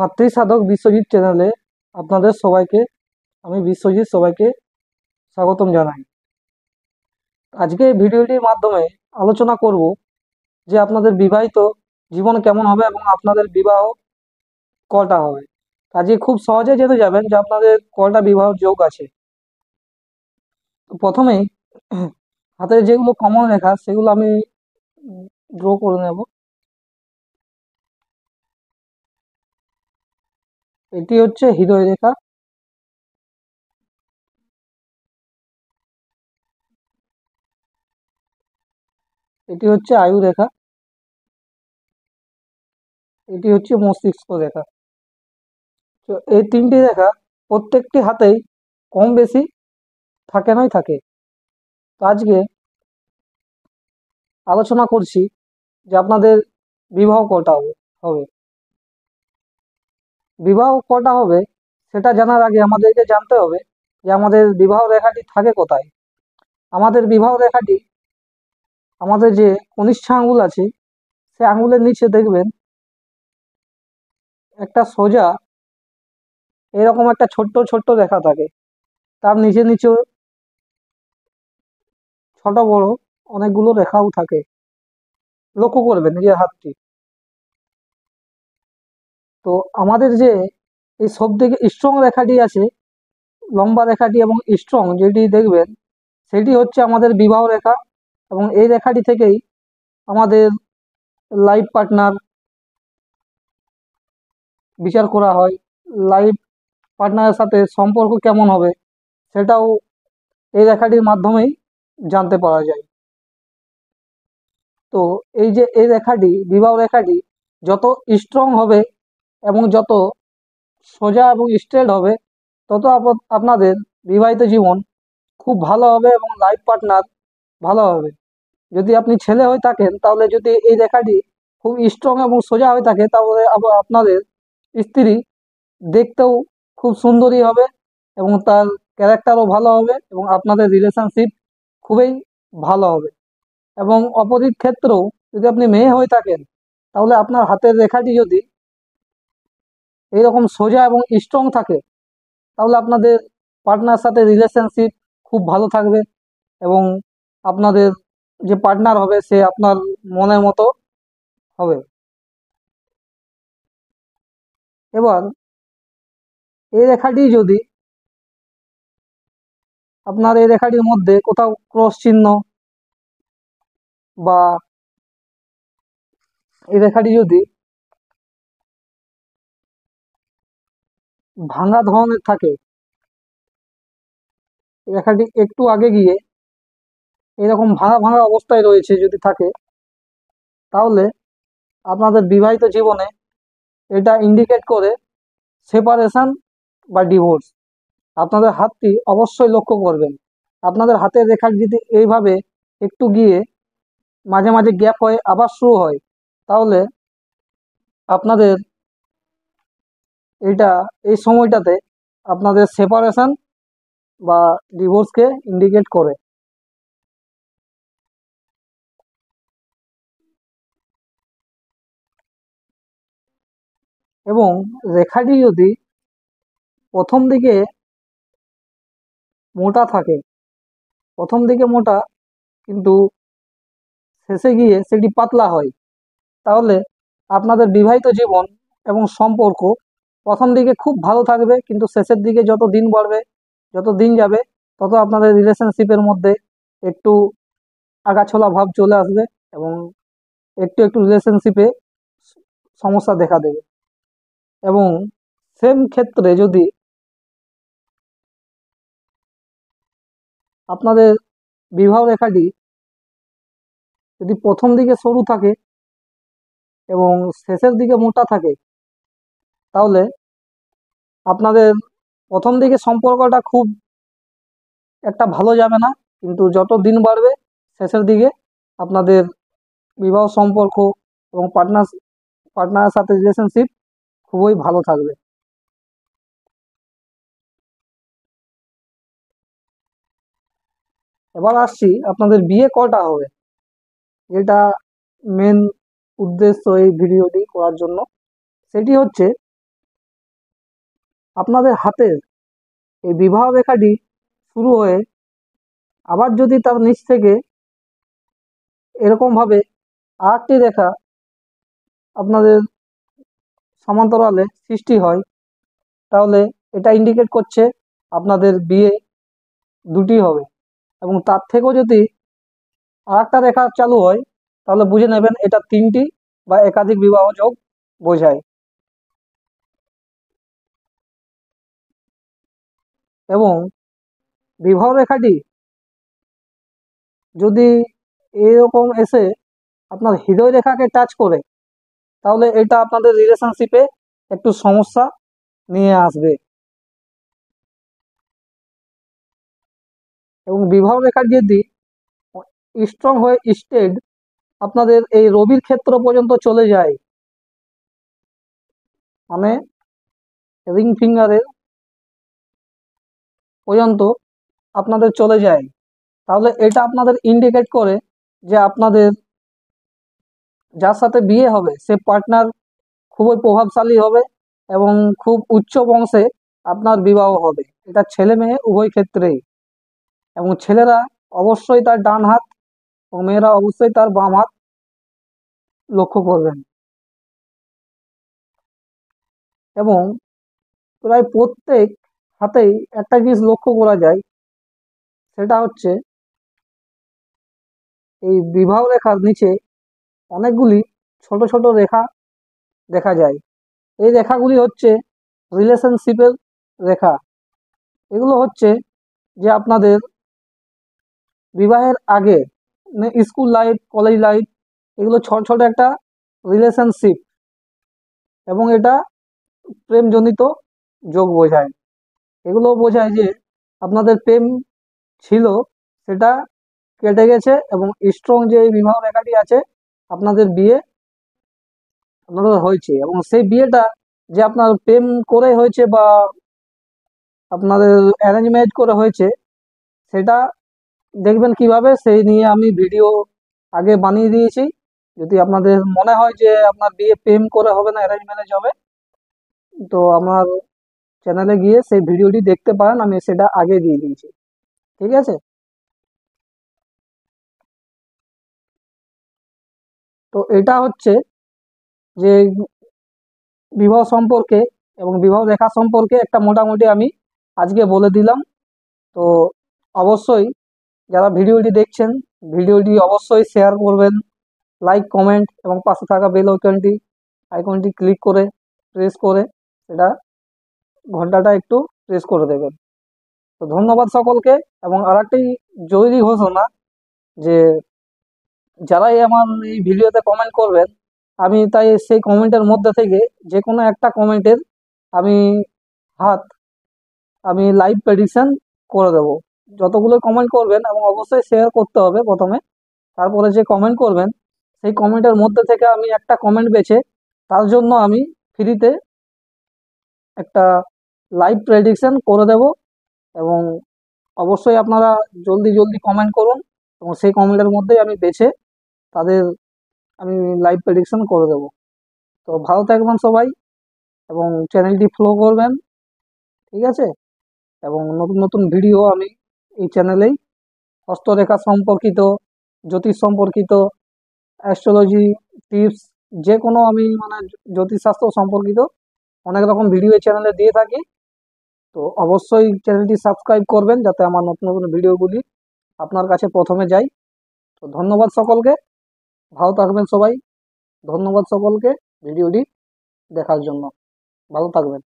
মাতৃসাধক বিশ্বজিৎ চ্যানেলে আপনাদের সবাইকে আমি বিশ্বজিৎ সবাইকে স্বাগতম জানাই। আজকে এই ভিডিওটির মাধ্যমে আলোচনা করব যে আপনাদের বিবাহিত জীবন কেমন হবে এবং আপনাদের বিবাহ কটা হবে। আজকে খুব সহজে জেনে যাবেন যে আপনাদের কটা বিবাহ যোগ আছে। তো প্রথমেই হাতের যেগুলো কমন রেখা সেগুলো আমি ড্র করে নেব। এটি হচ্ছে হৃদয় রেখা, এটি হচ্ছে আয়ু রেখা, এটি হচ্ছে মস্তিষ্ক রেখা। তো এই তিনটি রেখা প্রত্যেকটি হাতেই কম বেশি থাকে নয় থাকে। তো আজকে আলোচনা করছি যে আপনাদের বিবাহ কটা হবে। বিবাহ কটা হবে সেটা জানার আগে আমাদেরকে জানতে হবে যে আমাদের বিবাহ রেখাটি থাকে কোথায়। আমাদের বিবাহ রেখাটি আমাদের যে কনিষ্ঠ আঙ্গুল আছে সে আঙ্গুলের নিচে দেখবেন একটা সোজা এরকম একটা ছোট্ট ছোট্ট রেখা থাকে, তার নিচে নিচেও ছোট বড় অনেকগুলো রেখাও থাকে। লক্ষ্য করবেন নিজের হাতটি। তো আমাদের যে এই সব থেকে স্ট্রং রেখাটি আছে, লম্বা রেখাটি এবং স্ট্রং যেটি দেখবেন সেটি হচ্ছে আমাদের বিবাহ রেখা, এবং এই রেখাটি থেকেই আমাদের লাইফ পার্টনার বিচার করা হয়। লাইফ পার্টনারের সাথে সম্পর্ক কেমন হবে সেটাও এই রেখাটির মাধ্যমেই জানতে পারা যায়। তো এই যে এই রেখাটি, বিবাহ রেখাটি যত স্ট্রং হবে এবং যত সোজা এবং স্ট্রেট হবে তত আপনাদের বিবাহিত জীবন খুব ভালো হবে এবং লাইফ পার্টনার ভালো হবে। যদি আপনি ছেলে হয়ে থাকেন তাহলে যদি এই রেখাটি খুব স্ট্রং এবং সোজা হয়ে থাকে তাহলে আপনাদের স্ত্রী দেখতেও খুব সুন্দরী হবে এবং তার ক্যারেক্টারও ভালো হবে এবং আপনাদের রিলেশনশিপ খুবই ভালো হবে। এবং অপোজিট ক্ষেত্রেও যদি আপনি মেয়ে হয়ে থাকেন তাহলে আপনার হাতের রেখাটি যদি এইরকম সোজা এবং স্ট্রং থাকে তাহলে আপনাদের পার্টনার সাথে রিলেশনশিপ খুব ভালো থাকবে এবং আপনাদের যে পার্টনার হবে সে আপনার মনের মতো হবে। এবার এই রেখাটি যদি আপনার এই রেখাটির মধ্যে কোথাও ক্রস চিহ্ন বা এই রেখাটি যদি ভাঙা ধরনের থাকে, এই রেখাটি একটু আগে গিয়ে এরকম ভাঙা ভাঙা অবস্থায় রয়েছে যদি থাকে তাহলে আপনাদের বিবাহিত জীবনে এটা ইন্ডিকেট করে সেপারেশন বা ডিভোর্স। আপনাদের হাতটি অবশ্যই লক্ষ্য করবেন। আপনাদের হাতের রেখা যদি এইভাবে একটু গিয়ে মাঝে মাঝে গ্যাপ হয়ে আবার শুরু হয় তাহলে আপনাদের এটা এই সময়টাতে আপনাদের সেপারেশন বা ডিভোর্সকে ইন্ডিকেট করে। এবং রেখাটি যদি প্রথম দিকে মোটা থাকে, প্রথম দিকে মোটা কিন্তু শেষে গিয়ে সেটি পাতলা হয়, তাহলে আপনাদের বিবাহিত জীবন এবং সম্পর্ক প্রথম দিকে খুব ভালো থাকবে কিন্তু শেষের দিকে যত দিন বাড়বে, যত দিন যাবে তত আপনাদের রিলেশনশিপের মধ্যে একটু আগাছোলা ভাব চলে আসবে এবং একটু একটু রিলেশনশিপে সমস্যা দেখা দেবে। এবং সেম ক্ষেত্রে যদি আপনাদের বিবাহ রেখাটি যদি প্রথম দিকে সরু থাকে এবং শেষের দিকে মোটা থাকে তাহলে আপনাদের প্রথম দিকে সম্পর্কটা খুব একটা ভালো যাবে না, কিন্তু যত দিন বাড়বে শেষের দিকে আপনাদের বিবাহ সম্পর্ক এবং পার্টনারের সাথে রিলেশনশিপ খুবই ভালো থাকবে। এবার আসছি আপনাদের বিয়ে কটা হবে, যেটা মেন উদ্দেশ্য এই ভিডিওটি করার জন্য। সেটি হচ্ছে আপনাদের হাতের এই বিবাহ রেখাটি শুরু হয়ে আবার যদি তার নিচ থেকে এরকমভাবে আরেকটি রেখা আপনাদের সমান্তরালে সৃষ্টি হয়, তাহলে এটা ইন্ডিকেট করছে আপনাদের বিয়ে দুটি হবে। এবং তার থেকেও যদি আরেকটা রেখা চালু হয়, তাহলে বুঝে নেবেন এটা 3টি বা একাধিক বিবাহ যোগ বোঝায়। এবং বিবাহ রেখাটি যদি এরকম এসে আপনার হৃদয় রেখাকে টাচ করে, তাহলে এটা আপনাদের রিলেশনশিপে একটু সমস্যা নিয়ে আসবে। এবং বিবাহ রেখার যদি স্ট্রং হয়ে স্টেড আপনাদের এই রবির ক্ষেত্র পর্যন্ত চলে যায়, মানে রিং ফিঙ্গারের পর্যন্ত আপনাদের চলে যায়, তাহলে এটা আপনাদের ইন্ডিকেট করে যে আপনাদের যার সাথে বিয়ে হবে সে পার্টনার খুবই প্রভাবশালী হবে এবং খুব উচ্চ বংশে আপনার বিবাহ হবে। এটা ছেলে মেয়ে উভয় ক্ষেত্রেই। এবং ছেলেরা অবশ্যই তার ডান হাত এবং মেয়েরা অবশ্যই তার বাম হাত লক্ষ্য করবেন। এবং প্রায় প্রত্যেক হাতেই একটা জিনিস লক্ষ্য করা যায়, সেটা হচ্ছে এই বিবাহ রেখার নিচে অনেকগুলি ছোট ছোট রেখা দেখা যায়। এই রেখাগুলি হচ্ছে রিলেশনশিপের রেখা। এগুলো হচ্ছে যে আপনাদের বিবাহের আগে স্কুল লাইফ, কলেজ লাইফ, এগুলো ছোট ছোট একটা রিলেশনশিপ এবং এটা প্রেমজনিত যোগ বোঝায়। এগুলো বোঝায় যে আপনাদের প্রেম ছিল সেটা কেটে গেছে এবং স্ট্রং যে বিবাহ রেখাটি আছে আপনাদের বিয়ে আপনাদের হয়েছে। এবং সেই বিয়েটা যে আপনার প্রেম করে হয়েছে বা আপনাদের অ্যারেঞ্জ ম্যারেজ করে হয়েছে, সেটা দেখবেন কিভাবে সেই নিয়ে আমি ভিডিও আগে বানিয়ে দিয়েছি। যদি আপনাদের মনে হয় যে আপনার বিয়ে প্রেম করে হবে না অ্যারেঞ্জ ম্যারেজ হবে, তো আমার চ্যানেলে গিয়ে সেই ভিডিওটি দেখতে পারেন, আমি সেটা আগে দিয়ে দিয়েছি। ঠিক আছে? তো এটা হচ্ছে যে বিবাহ সম্পর্কে এবং বিবাহ রেখা সম্পর্কে একটা মোটামুটি আমি আজকে বলে দিলাম। তো অবশ্যই যারা ভিডিওটি দেখছেন, ভিডিওটি অবশ্যই শেয়ার করবেন, লাইক, কমেন্ট এবং পাশে থাকা বেল আইকনটি ক্লিক করে প্রেস করে এটা ঘন্টাটা একটু প্রেস করে দেবেন। তো ধন্যবাদ সকলকে। এবং আরেকটি জরুরি ঘোষণা, যে যারাই আমার এই ভিডিওতে কমেন্ট করবেন, আমি তাই সেই কমেন্টের মধ্যে থেকে যে কোনো একটা কমেন্টের আমি হাত আমি লাইভ প্রেডিকশন করে দেব। যতগুলো কমেন্ট করবেন, এবং অবশ্যই শেয়ার করতে হবে প্রথমে, তারপরে যে কমেন্ট করবেন সেই কমেন্টের মধ্যে থেকে আমি একটা কমেন্ট বেছে তার জন্য আমি ফ্রিতে একটা লাইভ প্রেডিকশন করে দেব। এবং অবশ্যই আপনারা জলদি জলদি কমেন্ট করুন এবং সেই কমেন্টের মধ্যেই আমি বেছে তাদের আমি লাইভ প্রেডিকশন করে দেব। তো ভালো থাকবেন সবাই এবং চ্যানেলটি ফলো করবেন। ঠিক আছে? এবং নতুন নতুন ভিডিও আমি এই চ্যানেলেই হস্তরেখা সম্পর্কিত, জ্যোতিষ সম্পর্কিত, অ্যাস্ট্রোলজি টিপস, যে কোনো আমি মানে জ্যোতিষশাস্ত্র সম্পর্কিত অনেক রকম ভিডিও এই চ্যানেলে দিয়ে থাকি। তো অবশ্যই চ্যানেলটি সাবস্ক্রাইব করবেন যাতে আমার নতুন নতুন ভিডিওগুলি আপনার কাছে প্রথমে যায়। তো ধন্যবাদ সকলকে, ভালো থাকবেন সবাই। ধন্যবাদ সকলকে ভিডিওটি দেখার জন্য। ভালো থাকবেন।